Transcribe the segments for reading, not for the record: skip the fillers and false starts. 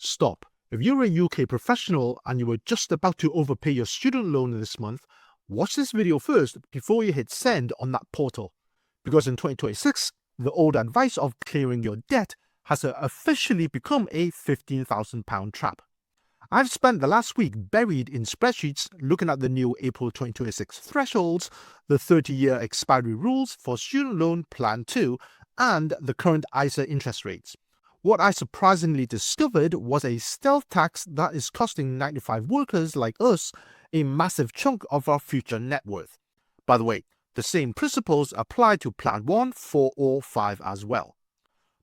Stop. If you're a UK professional and you were just about to overpay your student loan this month, watch this video first before you hit send on that portal. Because in 2026, the old advice of clearing your debt has officially become a £15,000 trap. I've spent the last week buried in spreadsheets looking at the new April 2026 thresholds, the 30-year expiry rules for Student Loan Plan 2, and the current ISA interest rates. What I surprisingly discovered was a stealth tax that is costing 95 workers like us a massive chunk of our future net worth. By the way, the same principles apply to Plan 1, 4, or 5 as well.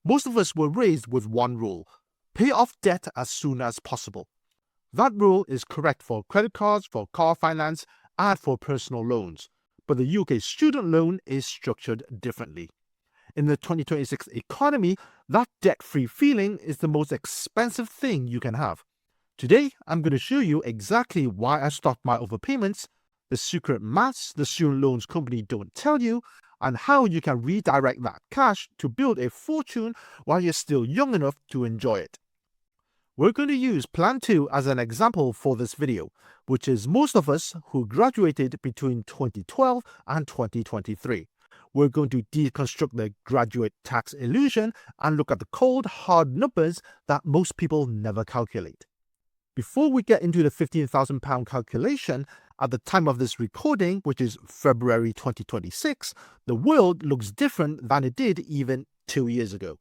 Most of us were raised with one rule: pay off debt as soon as possible. That rule is correct for credit cards, for car finance, and for personal loans. But the UK student loan is structured differently. In the 2026 economy, that debt-free feeling is the most expensive thing you can have. Today, I'm going to show you exactly why I stopped my overpayments, the secret maths the student loans company don't tell you, and how you can redirect that cash to build a fortune while you're still young enough to enjoy it. We're going to use Plan 2 as an example for this video, which is most of us who graduated between 2012 and 2023. We're going to deconstruct the graduate tax illusion and look at the cold, hard numbers that most people never calculate. Before we get into the £15,000 calculation, at the time of this recording, which is February 2026, the world looks different than it did even 2 years ago.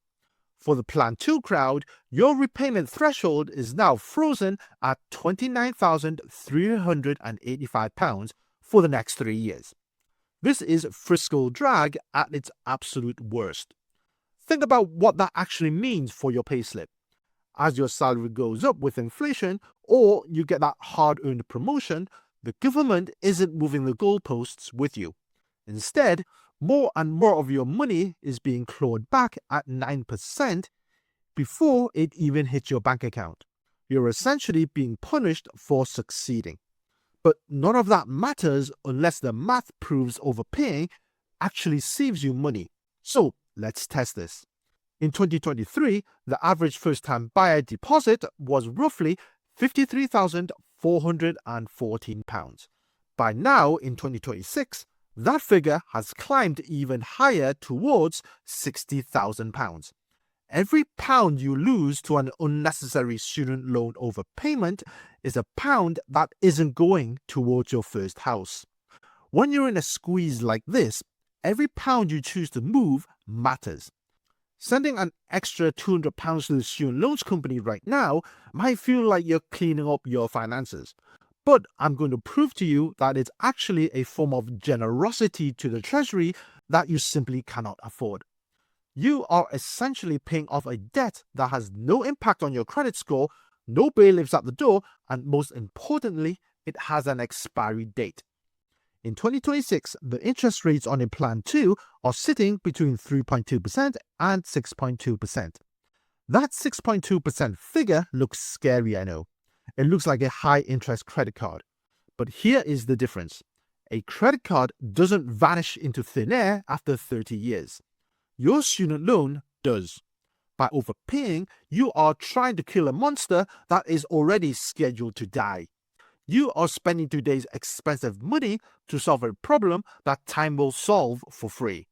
For the Plan 2 crowd, your repayment threshold is now frozen at £29,385 for the next 3 years. This is fiscal drag at its absolute worst. Think about what that actually means for your payslip. As your salary goes up with inflation, or you get that hard-earned promotion, the government isn't moving the goalposts with you. Instead, more and more of your money is being clawed back at 9% before it even hits your bank account. You're essentially being punished for succeeding. But none of that matters unless the math proves overpaying actually saves you money. So let's test this. In 2023, the average first-time buyer deposit was roughly £53,414. By now, in 2026, that figure has climbed even higher towards £60,000. Every pound you lose to an unnecessary student loan overpayment is a pound that isn't going towards your first house. When you're in a squeeze like this, every pound you choose to move matters. Sending an extra £200 to the student loans company right now might feel like you're cleaning up your finances. But I'm going to prove to you that it's actually a form of generosity to the Treasury that you simply cannot afford. You are essentially paying off a debt that has no impact on your credit score, no bailiffs at the door, and most importantly, it has an expiry date. In 2026, the interest rates on a Plan 2 are sitting between 3.2% and 6.2%. That 6.2% figure looks scary, I know. It looks like a high-interest credit card. But here is the difference. A credit card doesn't vanish into thin air after 30 years. Your student loan does. By overpaying, you are trying to kill a monster that is already scheduled to die. You are spending today's expensive money to solve a problem that time will solve for free.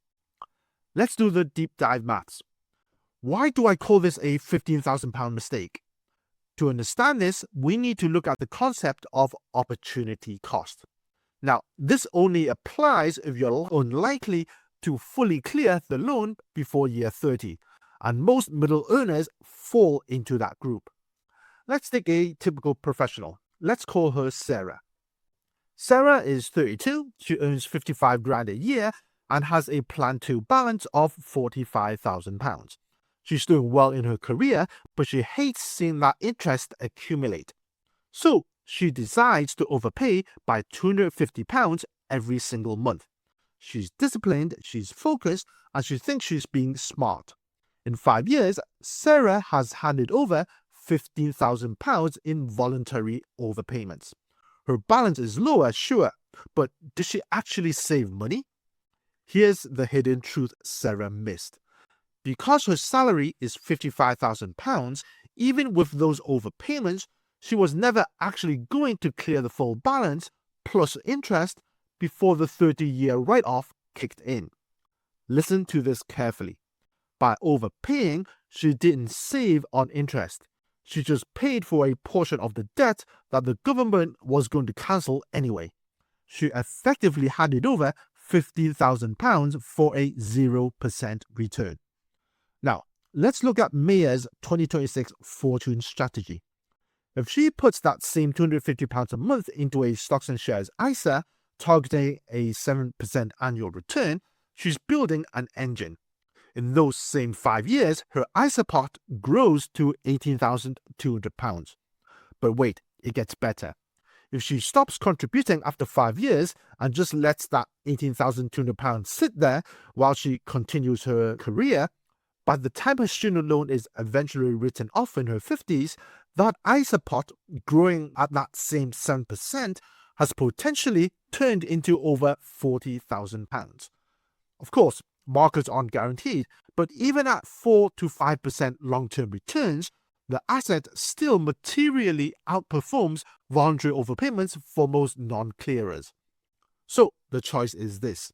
Let's do the deep dive maths. Why do I call this a £15,000 mistake? To understand this, we need to look at the concept of opportunity cost. Now, this only applies if you're unlikely to fully clear the loan before year 30, and most middle earners fall into that group. Let's take a typical professional. Let's call her Sarah. Sarah is 32, she earns 55 grand a year and has a Plan 2 balance of £45,000. She's doing well in her career, but she hates seeing that interest accumulate. So she decides to overpay by £250 every single month. She's disciplined, she's focused, and she thinks she's being smart. In 5 years, Sarah has handed over £15,000 in voluntary overpayments. Her balance is lower, sure, but did she actually save money? Here's the hidden truth Sarah missed. Because her salary is £55,000, even with those overpayments, she was never actually going to clear the full balance plus interest before the 30-year write-off kicked in. Listen to this carefully. By overpaying, she didn't save on interest. She just paid for a portion of the debt that the government was going to cancel anyway. She effectively handed over £15,000 for a 0% return. Now, let's look at Maya's 2026 fortune strategy. If she puts that same £250 a month into a stocks and shares ISA, targeting a 7% annual return, she's building an engine. In those same 5 years, her ISA pot grows to £18,200. But wait, it gets better. If she stops contributing after 5 years and just lets that £18,200 sit there while she continues her career, by the time her student loan is eventually written off in her 50s, that ISA pot, growing at that same 7%, has potentially turned into over £40,000. Of course, markets aren't guaranteed, but even at 4 to 5% long-term returns, the asset still materially outperforms voluntary overpayments for most non-clearers. So the choice is this.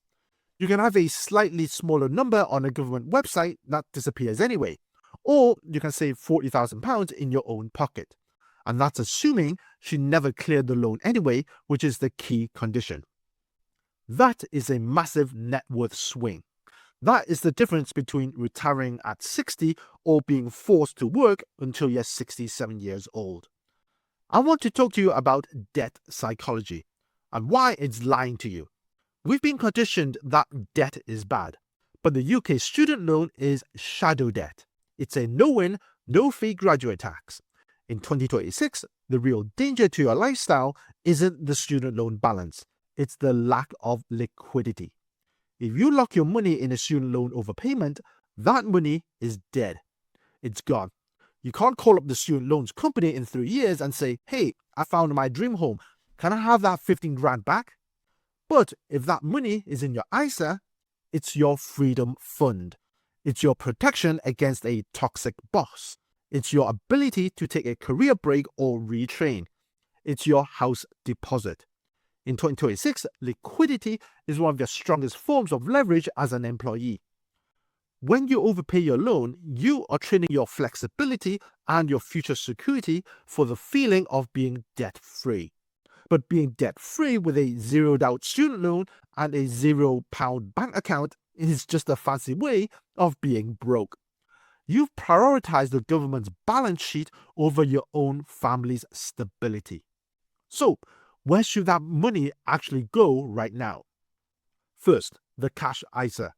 You can have a slightly smaller number on a government website that disappears anyway, or you can save £40,000 in your own pocket. And that's assuming she never cleared the loan anyway, which is the key condition. That is a massive net worth swing. That is the difference between retiring at 60 or being forced to work until you're 67 years old. I want to talk to you about debt psychology and why it's lying to you. We've been conditioned that debt is bad, but the UK student loan is shadow debt. It's a no-win, no-fee graduate tax. In 2026, the real danger to your lifestyle isn't the student loan balance, it's the lack of liquidity. If you lock your money in a student loan overpayment, that money is dead. It's gone. You can't call up the student loans company in 3 years and say, hey, I found my dream home. Can I have that 15 grand back? But if that money is in your ISA, it's your freedom fund. It's your protection against a toxic boss. It's your ability to take a career break or retrain. It's your house deposit. In 2026, liquidity is one of your strongest forms of leverage as an employee. When you overpay your loan, you are trading your flexibility and your future security for the feeling of being debt-free. But being debt-free with a zeroed-out student loan and a £0 bank account is just a fancy way of being broke. You've prioritized the government's balance sheet over your own family's stability. So, where should that money actually go right now? First, the cash ISA.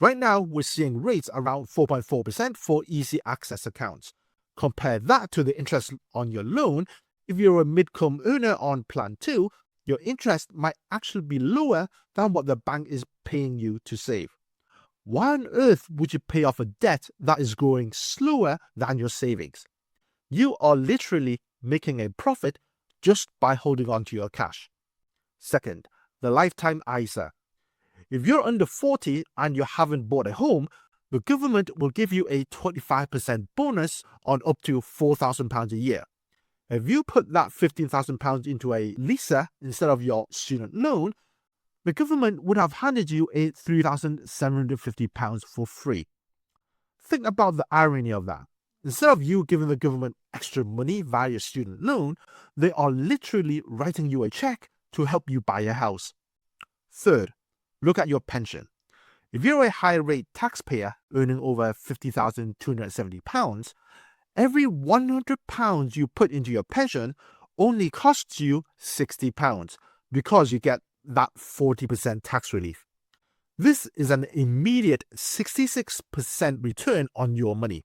Right now, we're seeing rates around 4.4% for easy access accounts. Compare that to the interest on your loan. If you're a mid-income earner on Plan 2, your interest might actually be lower than what the bank is paying you to save. Why on earth would you pay off a debt that is growing slower than your savings? You are literally making a profit just by holding on to your cash. Second, the lifetime ISA. If you're under 40 and you haven't bought a home, the government will give you a 25% bonus on up to £4,000 a year. If you put that £15,000 into a LISA instead of your student loan, the government would have handed you a £3,750 for free. Think about the irony of that. Instead of you giving the government extra money via your student loan, they are literally writing you a check to help you buy a house. Third, look at your pension. If you're a high-rate taxpayer earning over £50,270, every £100 you put into your pension only costs you £60 because you get that 40% tax relief. This is an immediate 66% return on your money.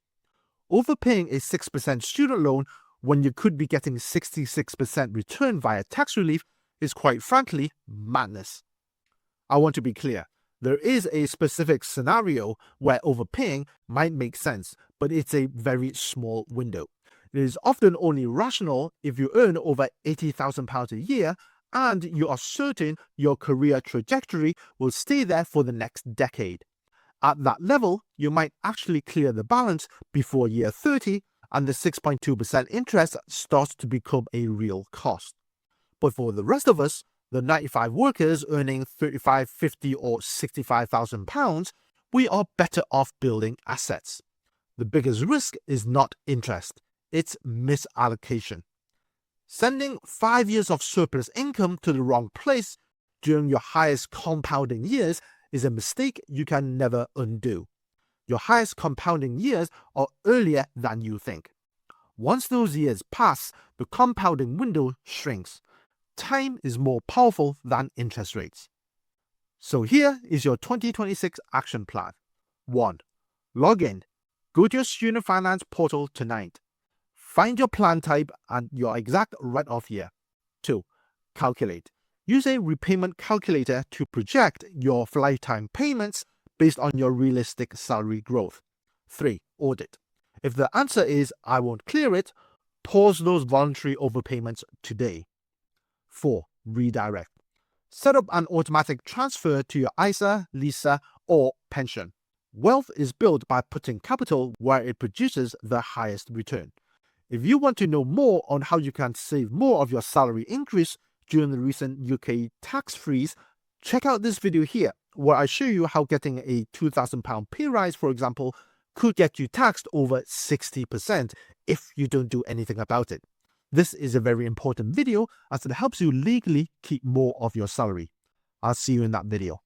Overpaying a 6% student loan when you could be getting 66% return via tax relief is quite frankly madness. I want to be clear. There is a specific scenario where overpaying might make sense, but it's a very small window. It is often only rational if you earn over £80,000 a year and you are certain your career trajectory will stay there for the next decade. At that level, you might actually clear the balance before year 30 and the 6.2% interest starts to become a real cost. But for the rest of us, the 95 workers earning 35, 50 or 65,000 pounds, we are better off building assets. The biggest risk is not interest, it's misallocation. Sending 5 years of surplus income to the wrong place during your highest compounding years is a mistake you can never undo. Your highest compounding years are earlier than you think. Once those years pass, the compounding window shrinks. Time is more powerful than interest rates. So here is your 2026 action plan. 1. Log in. Go to your student finance portal tonight. Find your plan type and your exact write-off year. 2. Calculate. Use a repayment calculator to project your lifetime payments based on your realistic salary growth. 3. Audit. If the answer is I won't clear it, pause those voluntary overpayments today. 4. Redirect. Set up an automatic transfer to your ISA, LISA, or pension. Wealth is built by putting capital where it produces the highest return. If you want to know more on how you can save more of your salary increase during the recent UK tax freeze, check out this video here, where I show you how getting a £2,000 pay rise, for example, could get you taxed over 60% if you don't do anything about it. This is a very important video as it helps you legally keep more of your salary. I'll see you in that video.